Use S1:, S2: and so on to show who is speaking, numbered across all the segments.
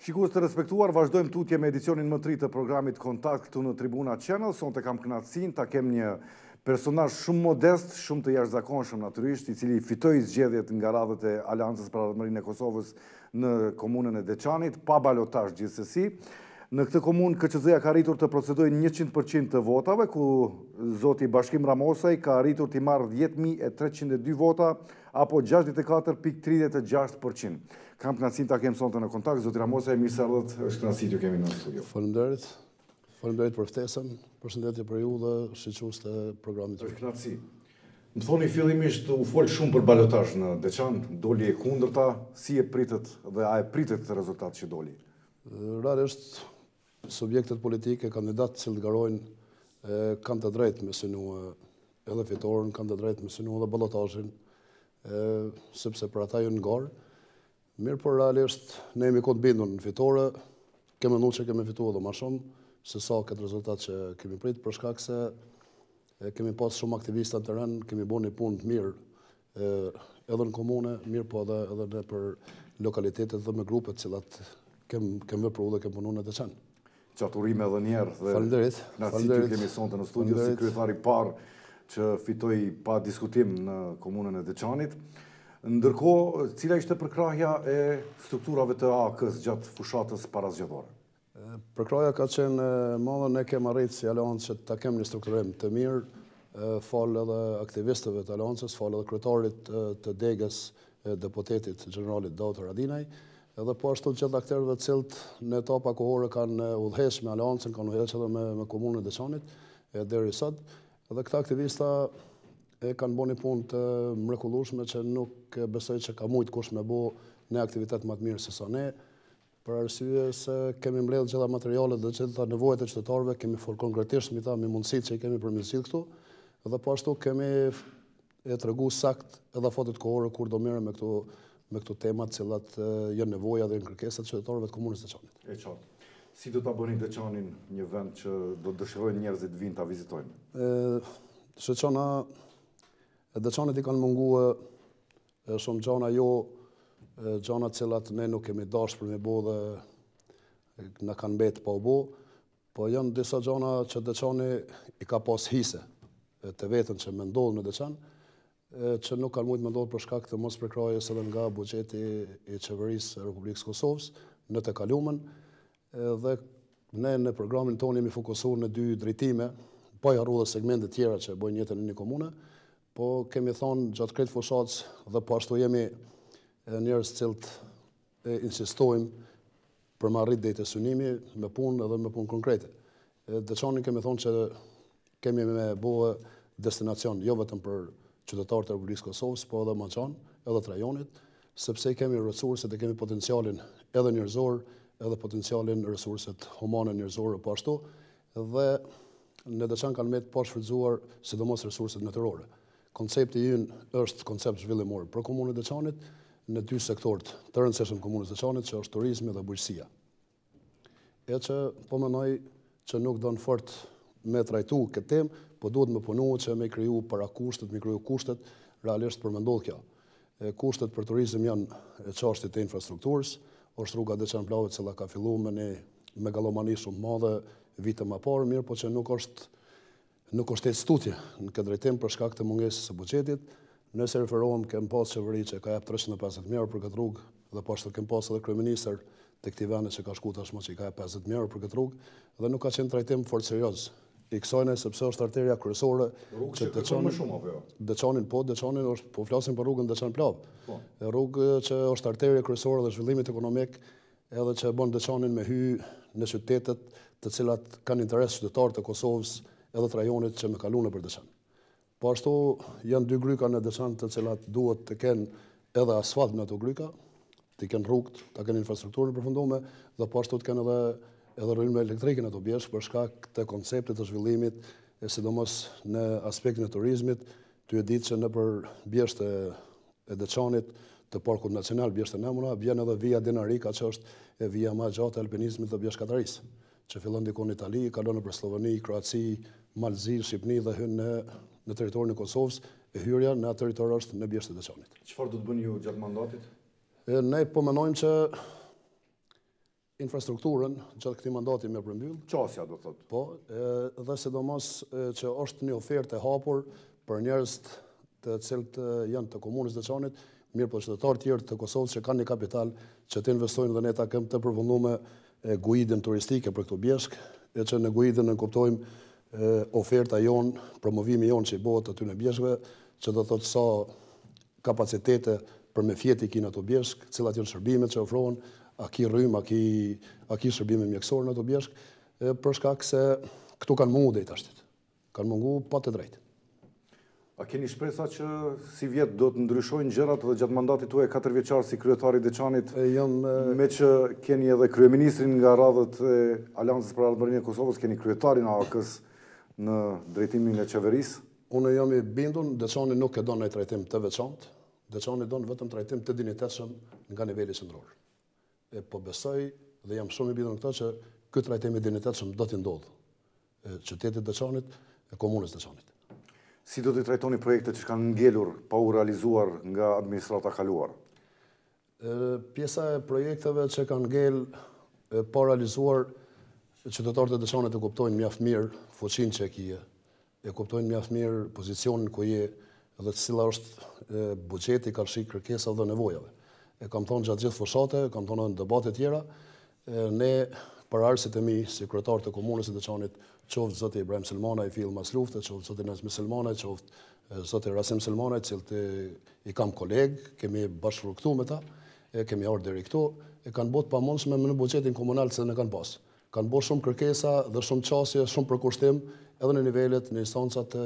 S1: Shikues të respektuar, vazhdojmë tutje me edicionin më të ri të programit Kontakt këtu në Tribuna Channel. Sonte kam kënaqësinë ta kem një personazh shumë modest, shumë të jashtëzakonshëm natyrisht, i cili fitoi zgjedhjet nga radhët e Aleancës për Ardhmërinë e Kosovës në komunën e Deçanit, pa balotazh gjithsesi. Në këtë komunë KQZ-ja ka arritur të procedojë 100% të votave, ku zoti Bashkim Ramosaj ka arritur të marrë 10.302 vota, apo 64.36%. Kam kënaqësinë ta kem sonte në kontakt. Zoti Ramosaj, mirë se ardhët, është kënaqësi t'ju kemi në studio.
S2: Faleminderit. Faleminderit për ftesën. Përshëndetje për ju dhe shiqus të programit.
S1: Është kënaqësi. Më thoni fillimisht u fol shumë për balotazh në Deçan, doli e kundërta, si e pritet dhe a e pritet rezultat që doli?
S2: Realisht subjektet politike, kandidatë që garojnë kanë të drejtë me synu edhe fitoren, kanë të drejtë me synu edhe ballotazhin, sepse për ata ju në garë. Mirë, por realisht ne jemi këtë bindur në fitore, kemi menduar që kemi fituar edhe më shumë se sa këtë rezultat që kemi prit, për shkak se kemi pas shumë aktivista në terren, kemi bërë një punë të mirë edhe në komune, mirë po edhe në për lokalitetet dhe me grupet cilat kem vepruar dhe kem punuar në Deçan.
S1: Qaturime edhe njerë dhe kënaqësi që kemi sonte në studio si kryetari parë që fitoi pa diskutim në komunën e Deçanit. Ndërkohë, cila ishte përkrahja e strukturave të AK-s gjatë fushatës parazgjedhore?
S2: Përkrahja ka qenë madhe, ne kemi arritur si Aleancë që ta kemi një strukturim të mirë, falë edhe aktivistëve të Aleancës, falë edhe kryetarit të degës, deputetit generalit Dr. Radinaj, edhe po ashtu gjithë aktorëve të cilët në etapa kohore kanë udhëhequr me Aleancën, kanë udhëhequr edhe me komunën e Deçanit deri sot. Edhe këta aktivista kanë bërë një punë të mrekullueshme që nuk besoj që ka mujt kush me bë në aktivitet më të mirë se sa ne, për arsye se kemi mbledhur gjitha materialet dhe gjitha nevojat e qytetarëve, kemi folur konkretisht mbi ta, me mundësitë që i kemi përmirësit këtu, dhe po ashtu kemi treguar sakt edhe fatet kohore kur do merrem me këto temat cilat janë nevoja dhe kërkesat e qytetarëve të komunës së Deçanit.
S1: E qartë. Si do ta bëni Deçanin një vend që do dëshirojnë njerëzit vinë ta vizitojnë?
S2: Deçanit i kanë munguar shumë gjana, gjana cilat ne nuk kemi dashur për me bë dhe na kanë mbetë pa u bë, po janë disa gjana që Deçani i ka pas hise të vetën që me ndodhë në Deçan, që nuk kanë mujtë me ndodhë për shkak të mos përkrahjes edhe nga buxheti i qeverisë së Republikës Kosovës në të kalumen, dhe ne në programin tonë jemi fokusuar në dy drejtime, pa i harruar segmente tjera që bojnë jetën në një komune, po kemi thonë gjatë krejt fushatës dhe po ashtu jemi njerëz cilët insistojmë për me arrit deri te synimi me punë edhe me punë konkrete. Deçanin kemi thonë që kemi me bëhe destinacion jo vetëm për qytetarët e Republikës Kosovës, po edhe Maçan, edhe të rajonit, sepse kemi resurset dhe kemi potencialin edhe njerëzor, edhe potencialin resurset humane njerëzore po ashtu, dhe në Deçan kanë me të pashfrytzuar sidomos resurset natyrore. Koncepti ynë është koncept zhvillimor për komunën e Deçanit në dy sektorët të rëndësishëm të komunës së Deçanit, që është turizmi dhe bujqësia. E që po mendoj që nuk do në fort me trajtu këtë temë, po duhet me punu që me kriju para kushtet, me kriju kushtet realisht për me ndodhë kjo. Kushtet për turizm janë çështjet e infrastrukturës, është rruga Deçan-Plavë e cila ka filluar me një megalomani shumë madhe vite më parë, mirë po që nuk është e tutje në këtë drejtim për shkak të mungesës së buxhetit. Nëse referohem, kem pas qeveri që ka jap 350.000 euro për këtë rrugë, dhe po ashtu kem pas edhe kryeministër të këtij vendi që ka shkuar tashmë që i ka jap 50.000 euro për këtë rrugë, dhe nuk ka qenë trajtim fort serioz i kësajne, sepse është arteria kryesore
S1: që Deçanin më shumë apo jo?
S2: Deçanin është, po flasim për rrugën Deçan-Plavë. Rrugë që është arteria kryesore dhe zhvillimit ekonomik, edhe që bën Deçanin me hy në qytetet të cilat kanë interes qytetarë të Kosovës edhe të rajonit që me kalune për Deçan. Po ashtu janë dy gryka në Deçan të cilat duhet të kenë edhe asfalt në ato gryka, të kenë rrugët, të kenë infrastrukturën përfundume, dhe po ashtu të kenë edhe rrënjë elektrike në ato bjesh për shkak të konceptit të zhvillimit, sidomos në aspektin e turizmit. Ty e ditë që nëpër bjesht e Deçanit të Parkut Nacional, bjesht e Nemuna, vjen edhe vija Dinarika, që është vija më e gjatë e alpinizmit dhe bjeshkatarisë, që fillon diku në Itali, kalon nëpër Sloveni, Kroaci, Malzi, Shqipni dhe hyn në territorin e Kosovës, e hyrja në atë territor është në bjesht e Deçanit.
S1: Çfarë do të bëni ju gjatë mandatit?
S2: Ne po mendojmë që infrastrukturën gjatë këtij mandati me përmbyll.
S1: Qasja do thotë.
S2: Po, dhe sidomos që është një ofertë e hapur për njerëz të cilët janë të komunës Deçanit, mirë po qytetarë tjerë të Kosovës që kanë një kapital që të investojnë dhe ne ta kemë të përfunduar guidën turistike për këto bjeshk, e që në guidën në kuptojmë oferta jonë, promovimi jonë që i bëhet aty në bjeshkëve, që do thotë sa kapacitete për me fjeti kinë ato bjeshk, cilat janë shërbimet që ofrohen, a ki rrym, a ki shërbime mjekësore në ato bjeshk, për shkak se këtu kanë mungu dhe i tashtit. Kanë mungu pa të drejtë.
S1: A keni shpresa që si vjetë do të ndryshojnë gjërat dhe gjatë mandatit tuaj 4 vjeçar si kryetari i Deçanit, me që keni edhe kryeministrin nga radhët e Aleancës për Ardhmërinë e Kosovës, keni kryetarin e AK-s në drejtimin e qeverisë?
S2: Unë jam i bindur, Deçani nuk e don një trajtim të veçantë, Deçani don vetëm trajtim të dinjitetshëm nga niveli qendror. Po besoj dhe jam shumë i bindur në këtë që ky trajtim i dinjitetshëm do t'i ndodhë qytetit Deçanit e komunës Deçanit.
S1: Si do t'i trajtoni projektet që kanë ngelur pa u realizuar nga administrata kaluar?
S2: Pjesa e projekteve që kanë ngel pa realizuar, qytetarët e Deçanit e kuptojnë mjaft mirë fuqinë që e kije, e kuptojnë mjaft mirë pozicionin ku je dhe cila është buxheti, karshi, kërkesa dhe nevojave. E kam thonë gjatë gjithë fushate, kam thonë në debate tjera, ne për arsit e mi, si kryetar të komunës e Deçanit, qoftë zoti Ibrahim Selmana i fill mas lufte, qoftë zoti Nazmi Selmana, qoftë zoti Rasim Selmana, cilët i kam kolegë, kemi bashkëfruktu me ta, kemi ardhur deri këtu, e kanë bërë pamundshme në buxhetin komunal që ne kanë pas. Kanë bërë shumë kërkesa dhe shumë qasje, shumë përkushtim edhe në nivelet, në instancat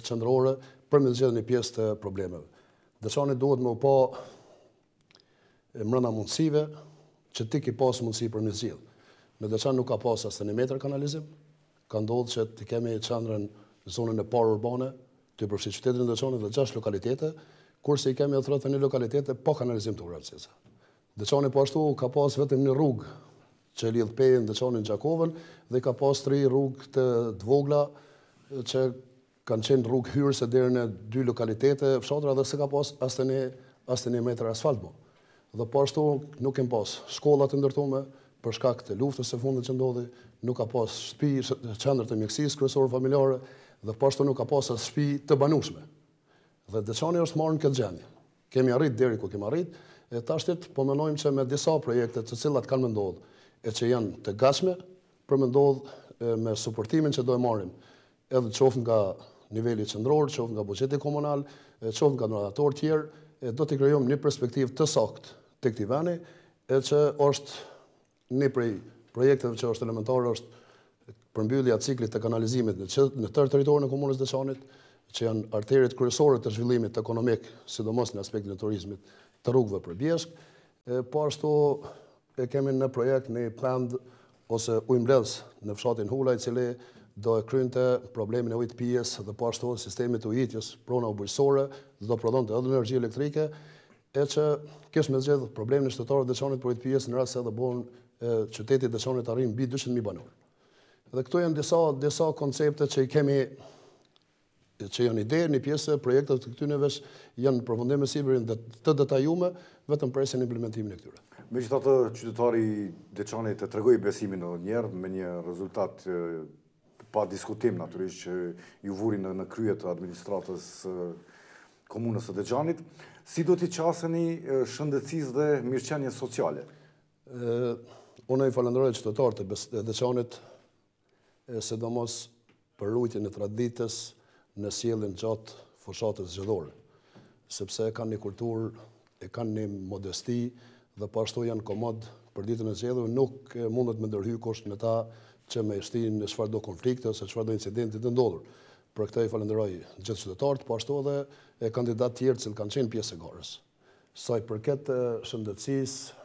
S2: qendrore për me zgjedhë një pjesë të problemeve. Deçani duhet me u pa mbrënda mundësive që ti ki pas mundësi për me zgjedhë. Në Deçan nuk ka pas as një metër kanalizim, ka ndodhur që të kemi qendrën në zonën e parë urbane, të përfshi qytetin e Deçanit dhe 6 lokalitete, kurse i kemi 31 lokalitete pa kanalizim të urrësisë. Deçani po ashtu ka pas vetëm një rrugë që lidh Pejën, Deçanin, Gjakovën dhe ka pas 3 rrugë të vogla që kanë qenë rrugë hyrëse deri në 2 lokalitete fshatra dhe s'ka pas as një metër asfalt më. Dhe po ashtu nuk kem pas shkolla të ndërtuara për shkak të luftës së fundit që ndodhi, nuk ka pas shtëpi, qendër të mjekësisë kryesore familjare dhe po ashtu nuk ka pas as shtëpi të banueshme. Dhe Deçani është marrë në këtë gjendje. Kemi arrit deri ku kemi arrit, e tashtit po mendojmë që me disa projekte të cilat kanë më ndodhur e që janë të gatshme për më ndodhë me suportimin që do e marrim, edhe qoftë nga niveli qendror, qoftë nga buxheti komunal, qoftë nga donatorë tjerë, do t'i krijojmë një perspektivë të saktë tek këtij veni, e që është një prej projekteve që është elementare, është përmbyllja e ciklit të kanalizimit në tërë territorin e komunës Deçanit, që janë arteriet kryesore të zhvillimit ekonomik, sidomos në aspektin e turizmit, të rrugëve për bjeshk. Po ashtu e kemi në projekt një pend ose ujmbledhës në fshatin Hula, i cili do e krynte problemin e ujit pijes dhe po ashtu sistemit ujitjes prona ubërësore dhe do prodhonte edhe energji elektrike, e që kesh me zgjedh problemin e qytetarëve të Deçanit për ujit pijes në rast se do bëhen qyteti Deçanit arrin mbi 200.000 banor. Dhe këto janë disa koncepte që i kemi, që janë ide, një pjesë e projektet të këtyre vesh janë përfundim me sipërin të detajume, vetëm presin implementimin e këtyre.
S1: Megjithatë, qytetari i Deçanit e tregoi besimin edhe një herë me një rezultat pa diskutim natyrisht që ju vuri në krye të administratës komunës së Deçanit. Si do t'i qaseni shëndetësisë dhe mirëqenies sociale?
S2: Unë i falenderoj qytetarët e Deçanit, sidomos për rujtjen e traditës në sjelljen gjatë fushatës zgjedhore, sepse kanë një kulturë, e kanë një modesti dhe po ashtu janë komod për ditën e zgjedhjeve, nuk mundet me ndërhyj kush në ta që me shtin në çfarëdo konflikte ose çfarëdo incidenti të ndodhur. Për këtë i falenderoj gjithë qytetarët, po ashtu edhe kandidatë tjerë që kanë qenë pjesë e garës. Sa i përket shëndetësisë,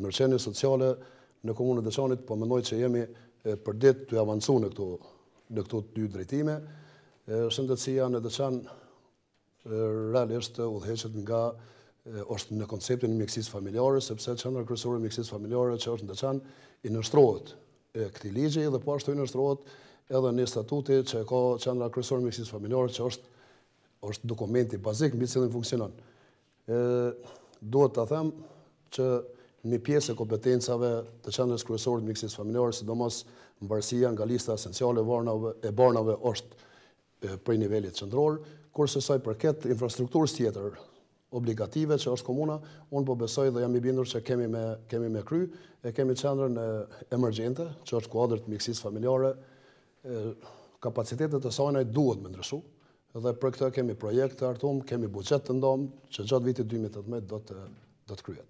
S2: mirëqenies sociale në komunën e Deçanit, po mendoj që jemi për ditë të avancu në këto 2 drejtime. Shëndetësia në Deçan realisht udhëheqet është në konceptin e mjekësisë familjare, sepse qendra kryesore e mjekësisë familjare që është në Deçan i nënshtrohet këtij ligji dhe po ashtu i nënshtrohet edhe në statuti që ka qendra kryesore e mjekësisë familjare, që është dokumenti bazik mbi cilin funksionon. Duhet ta them që një pjesë e kompetencave të qendrës kryesore të mjekësisë familjare, sidomos mbarësia nga lista esenciale e barnave është prej nivelit qendror, kurse sa i përket infrastrukturës tjetër obligative që është komuna, unë po besoj dhe jam i bindur që kemi me kry, kemi qendrën emergjente, që është kuadër të mjekësisë familjare, kapacitetet e saj duhet me ndryshu, dhe për këtë kemi projekt të artum, kemi buxhet të ndomë, që gjatë vitit 2018 do të kryet.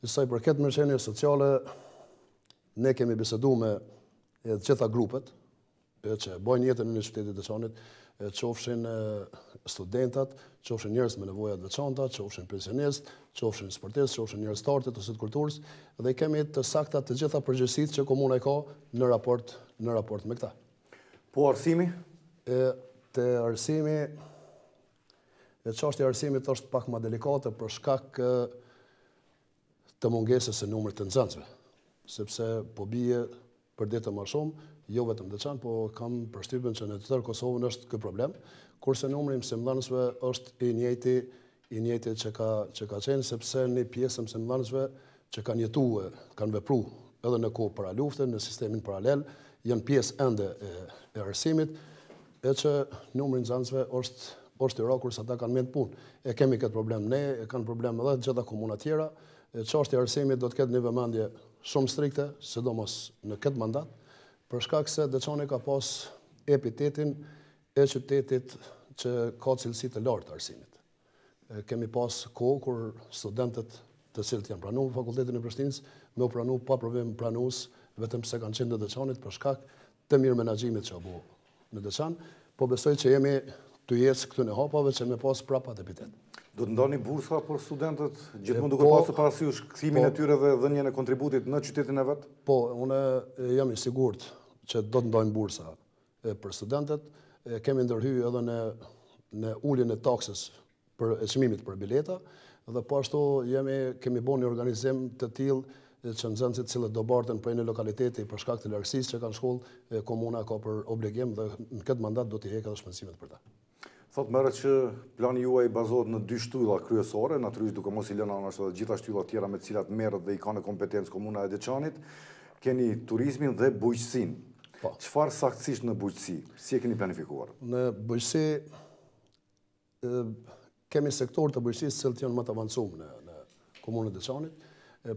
S2: Sa i përket mirëqenies sociale, ne kemi bisedu me gjitha grupet që bojnë jetën në qytetit të Veçanit, qofshin studentat, qofshin njerëz me nevoja të veçanta, qofshin pensionistë, qofshin sportistë, qofshin njerëz të artit ose të kulturës, dhe kemi të sakta të gjitha përgjegjësitë që komuna i ka në raport me këta.
S1: Po arsimi?
S2: Te arsimi, çështja e arsimit është pak më delikate për shkak të mungesës së numrit të nxënësve, sepse po bie për ditë më shumë, jo vetëm Veçan, po kam përshtypjen që në të tërë Kosovën është ky problem, kurse numri i mësimdhënësve është i njëjti që ka qenë, sepse një pjesë e mësimdhënësve që kanë jetuar, kanë vepruar edhe në kohë para luftës, në sistemin paralel, janë pjesë ende e arsimit, e që numri i nxënësve është i rrallë kurse ata kanë mend punë. E kemi këtë problem ne, e kanë problem edhe gjitha komuna tjera. Çështja e arsimit do të ketë një vëmendje shumë strikte, sidomos në këtë mandat, për shkak se Veçani ka pas epitetin e qytetit që ka cilësi të lartë të arsimit. Kemi pas kohë kur studentët të cilët janë pranuar në Fakultetin e Prishtinës, me u pranu pa provim pranues, vetëm se kanë qenë në Veçanit për shkak të mirë menaxhimit që apo në Veçan, po besoj që jemi të ecë këtu në hapave që me pas prapa të epitet.
S1: Do të ndoni bursa për studentët, gjithmonë duke pasur parasysh kthimin e tyre dhe dhënien e kontributit në qytetin e vet?
S2: Po, unë jam i sigurt që do të ndojmë bursa për studentët. Kemi ndërhyrë edhe në uljen e taksës për çmimit për bileta, dhe po ashtu kemi bërë një organizim të tillë që nxënësit cilët do barten prej në lokaliteti për shkak të largësisë që kanë shkollë, komuna ka për obligim dhe në këtë mandat do t'i heqë edhe shpenzimet për ta.
S1: Thot merret që plani juaj bazohet në 2 shtylla kryesore, natyrisht duke mos i lënë anash edhe gjitha shtyllat tjera me të cilat merret dhe i ka në kompetencë komuna e Veçanit. Keni turizmin dhe bujqësinë. Çfarë saktësisht në bujqësi? Si e keni planifikuar?
S2: Në bujqësi kemi sektor të bujqësisë që janë më të avancuar në komunën e Veçanit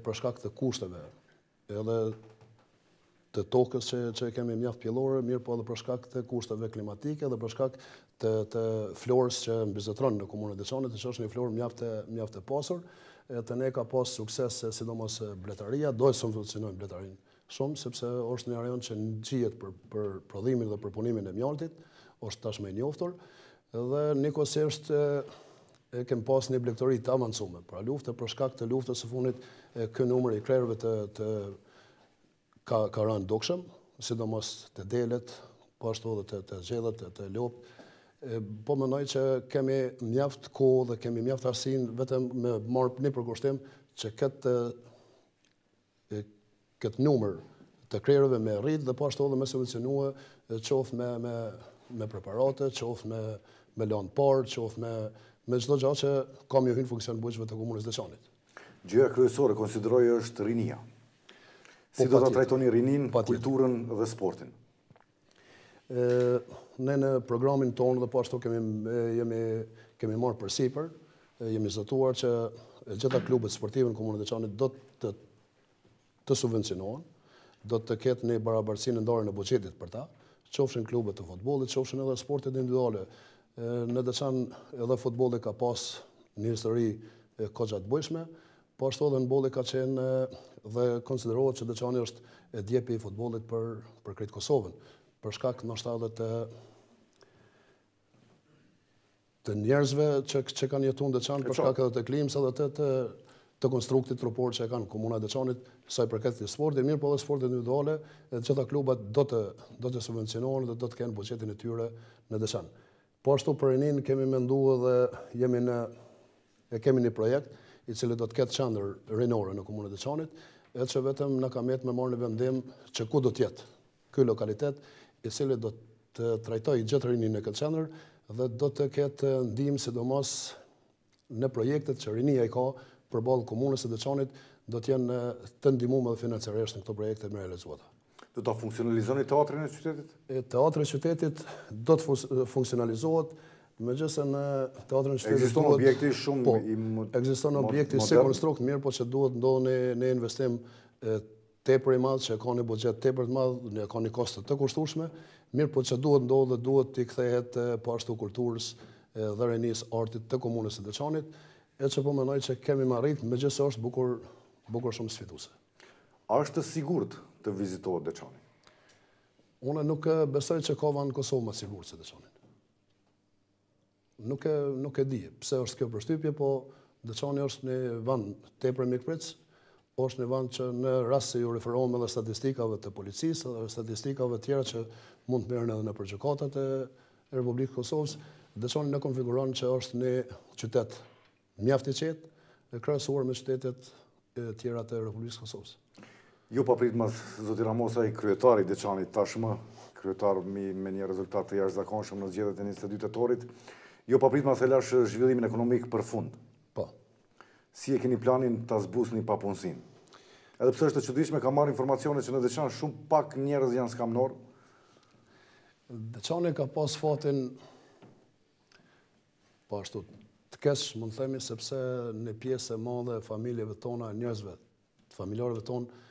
S2: për shkak të kushteve edhe të tokës që kemi mjaft pjellore, mirë po edhe për shkak të kushteve klimatike dhe për shkak të florës që mbizetron në komunën e Veçanit, që është një florë mjaft e pasur, të ne ka pas sukses sidomos bletaria, do të subvencionojmë bletarin shumë, sepse është një rajon që ngjihet për prodhimin dhe për punimin e mjaltit, është tashmë i njohur, dhe nikosisht kem pas një blegtori të avancuar pra luftë, për shkak të luftës së fundit, ky numër i krerëve ka rënë dukshëm, sidomos të delet, po ashtu edhe të zgjedhët, të lopë. Po mendoj që kemi mjaft kohë dhe kemi mjaft arsinë vetëm me marrë një përkushtim që këtë numër të krerëve me rrit dhe po ashtu edhe me subvencionue, qoftë me preparate, qoftë me lanë parë, qoftë me çdo gjë që ka më hyrë funksion bujqëve të komunës Veçanit.
S1: Gjëja kryesore konsideroj është rinia. Si do ta trajtoni rinin, kulturën dhe sportin?
S2: Ne në programin tonë dhe po ashtu kemi marrë përsipër, jemi zëtuar që gjitha klubet sportive në komunën e Veçanit do të subvencionohen, do të ketë një barabartësi në ndarjen e buxhetit për ta, qofshin klubet të futbollit, qofshin edhe sportet individuale. Në Veçan edhe futbolli ka pas një histori kogja të bujshme, po ashtu edhe në bolli ka qenë dhe konsiderohet që Veçani është djepi i futbollit për krejt Kosovën, për shkak ndoshta edhe të njerëzve që kanë jetuar në Veçan, për shkak edhe të klimës edhe të konstruktit trupor që e kanë komuna e Veçanit, sa i përket të sportit, mirë po edhe sportet individuale, gjitha klubat do të subvencionohen dhe do të kenë buxhetin e tyre në Veçan. Po ashtu për rinin kemi menduar dhe kemi një projekt i cili do të ketë qendër rinore në komunën e Veçanit, edhe që vetëm na ka me marrë në vendim që ku do të jetë ky lokalitet, i cili do të trajtojë gjithë rinin në këtë qendër dhe do të ketë ndihmë sidomos në projektet që rinia i ka përballë komunës së Veçanit, do t'jenë të ndihmuar edhe financiarisht në këto projekte me realizuar.
S1: Do ta funksionalizoni teatrin e qytetit?
S2: Teatri i qytetit do të funksionalizohet, megjithëse në teatrin e qytetit
S1: ekziston objekti shumë
S2: ekziston objekti si konstrukt mirë, po që duhet ndodhë në investim tepër i madh, që ka një buxhet tepër të madh, ne ka një kosto të kushtueshme, mirë po që duhet ndodhë, duhet t'i kthehet po ashtu kulturës dhe rinisë artit të komunës së Deçanit, e që po mendoj që kemi marrit, megjithëse është bukur shumë sfiduese.
S1: A është sigurt të vizitohet Deçani?
S2: Unë nuk besoj që ka vend në Kosovë më sigurt se Deçani. Nuk e di pse është kjo përshtypje, po Deçani është një vend tepër mikpritës, është një vend që në rast se ju referohem edhe statistikave të policisë dhe statistikave tjera që mund të merren edhe në gjykatat e Republikës Kosovës, Deçani në konfiguron që është një qytet mjaft i qetë, krahasuar me qytetet tjera të Republikës Kosovës.
S1: Ju pa prit mas zoti Ramosaj, kryetari i Deçanit tashmë, kryetar me një rezultat të jashtëzakonshëm në zgjedhjet e 22 tetorit, ju pa prit mas e lash zhvillimin ekonomik përfund.
S2: Po.
S1: Si e keni planin ta zbusni papunësinë? Edhe pse është e çuditshme, kam marrë informacione që në Deçan shumë pak njerëz janë skamnor.
S2: Deçani ka pas fatin po ashtu të keq, mund të themi, sepse në pjesë e madhe e familjeve tona, njerëzve, familjarëve tonë,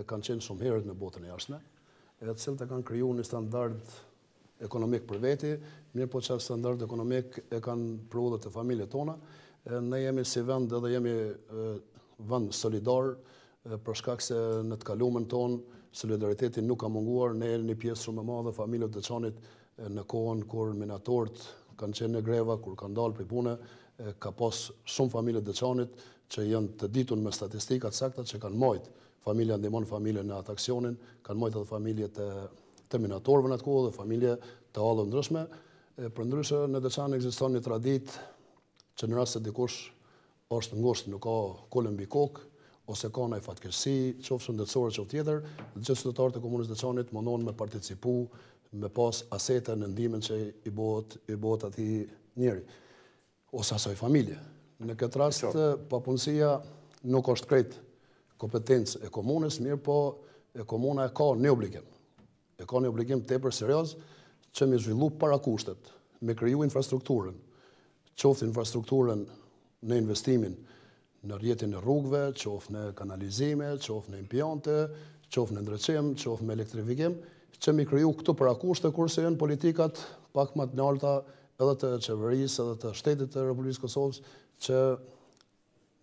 S2: kanë qenë shumë herët në botën e jashtme, të cilët e kanë krijuar një standard ekonomik për veti, mirë po që standard ekonomik e kanë prodhur të familjet tona. Ne jemi si vend edhe jemi vend solidar, për shkak se në të kaluamën tonë solidariteti nuk ka munguar, ne jemi një pjesë shumë e madhe familjet të Deçanit në kohën kur minatorët kanë qenë në greva, kur kanë dalë prej pune, ka pas shumë familje të Deçanit që janë të ditur me statistikat sakta që kanë marrë familja ndihmon familjen në atë aksionin, kanë marrë edhe familje të minatorëve në atë kohë dhe familje të hallëve ndryshme. Përndryshe në Deçan ekziston një traditë që në rast se dikush është ngushtë, nuk ka kolën mbi kokë, ose ka ndonjë fatkeqësi, qoftë shëndetësore, qoftë tjetër, gjithë qytetarët e komunës Deçanit mundohen me participu, me pas asete në ndihmën që i bëhet atij njeri ose asaj familje. Në këtë rast papunësia nuk është krejt kompetencë e komunës, mirë po komuna e ka një obligim. E ka një obligim tepër serioz që me zhvillu para kushtet, me kriju infrastrukturën, qoftë infrastrukturën në investimin në rrjetin e rrugëve, qoftë në kanalizime, qoftë në impjante, qoftë në ndriçim, qoftë me elektrifikim, që me kriju këtu para kushte, kurse janë politikat pak më të larta edhe të qeverisë, edhe të shtetit të Republikës Kosovës, që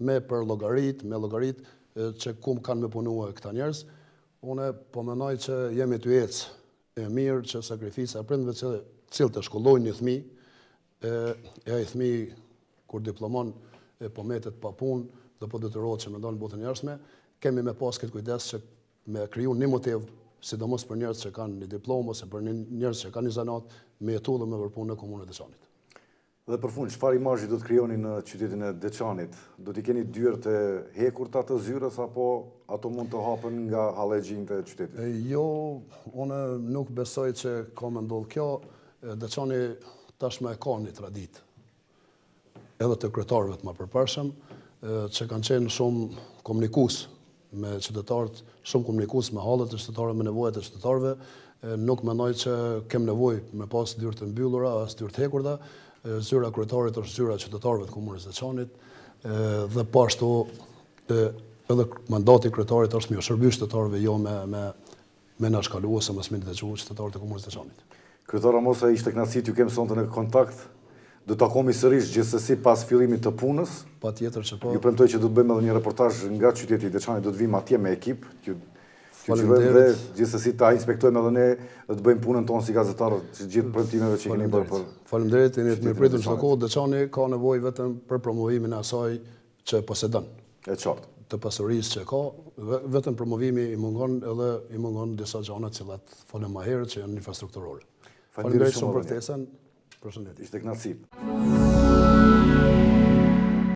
S2: me llogarit që ku kanë me punua këta njerëz, unë po mendoj që jemi të ecë e mirë që sakrifisa e prindërve cilë të shkollojnë një fëmijë, ai fëmijë kur diplomon po metet pa punë dhe po detyrohet që me dalë në botën e jashtme, kemi me pas këtë kujdes që me kriju një motiv, sidomos për njerëz që kanë një diplomë ose për njerëz që kanë një zanat, me jetu dhe me vërpunë në komunën e Deçanit.
S1: Dhe për fund, çfarë imazhi do të krijoni në qytetin e Deçanit? Do t'i keni dyert e hekurta të zyrës, apo ato mund të hapen nga hallexhinjtë e qytetit?
S2: Jo, unë nuk besoj që ka me ndodhë kjo. Deçani tashmë e ka një traditë, edhe të kryetarëve të më përparshëm, që kanë qenë shumë komunikues me qytetarët, shumë komunikues me hallet e qytetarëve, me nevojat e qytetarëve. Nuk mendoj që kem nevojë me pas dyert të mbyllura as dyert të hekurta. Zyra kryetarit është zyra e qytetarëve të komunës Deçanit, dhe po ashtu edhe mandati kryetarit është me shërby qytetarëve, jo me na shkalu ose mos me dëgju qytetarët e komunës Deçanit.
S1: Kryetar Ramosaj, ishte kënaqësi t'ju kem sonte në kontakt. Do të takohemi sërish gjithsesi pas fillimit të punës.
S2: Patjetër që po.
S1: Ju premtoj që do të bëjmë edhe një reportazh nga qyteti i Deçanit, do të vim atje me ekip. Dhe gjithsesi ta inspektojmë edhe ne dhe të bëjmë punën tonë si gazetarë që gjithë premtimeve që keni bërë për.
S2: Faleminderit, jeni të mirëpritur çdo kohë. Deçani ka nevojë vetëm për promovimin e asaj që posedon.
S1: E qartë.
S2: Të pasurisë që ka, vetëm promovimi i mungon disa gjëra të cilat folëm më herët që janë infrastrukturore. Faleminderit shumë për ftesën. Përshëndetje.
S1: Ishte kënaqësi.